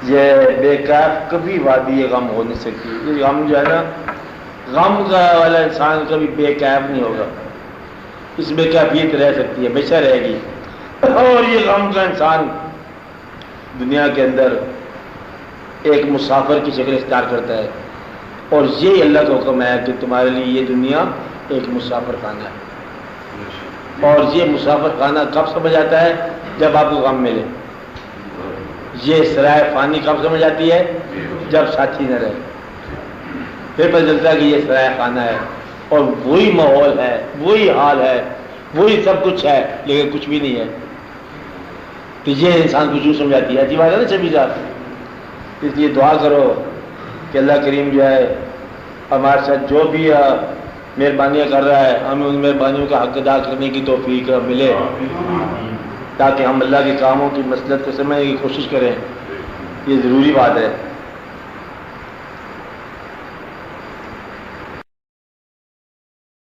یہ بے کیف کبھی وادی غم ہو نہیں سکتی. یہ غم جو ہے نا، غم کا والا انسان کبھی بے کیف نہیں ہوگا. اس بے کیفیت رہ سکتی ہے، ہمیشہ رہے گی. اور یہ غم کا انسان دنیا کے اندر ایک مسافر کی شکل اختیار کرتا ہے. اور یہ اللہ کا حکم ہے کہ تمہارے لیے یہ دنیا ایک مسافر خانہ ہے. اور یہ مسافر خانہ کب سمجھ آتا ہے؟ جب آپ کو غم ملے. یہ سرائے فانی کب سمجھ آتی ہے؟ جب ساتھی نہ رہے. پھر پتہ چلتا ہے کہ یہ سرائے خانہ ہے اور وہی ماحول ہے، وہی حال ہے، وہی سب کچھ ہے، لیکن کچھ بھی نہیں ہے. تو یہ انسان کو جو سمجھاتی ہے. بات ہے نا چھبی صاحب. اس لیے دعا کرو کہ اللہ کریم جو ہے ہمارے ساتھ جو بھی مہربانیاں کر رہا ہے، ہمیں ان مہربانیوں کا حق ادا کرنے کی توفیق ملے، تاکہ ہم اللہ کے کاموں کی مصلحت کو سمجھنے کی کوشش کریں. یہ ضروری بات ہے.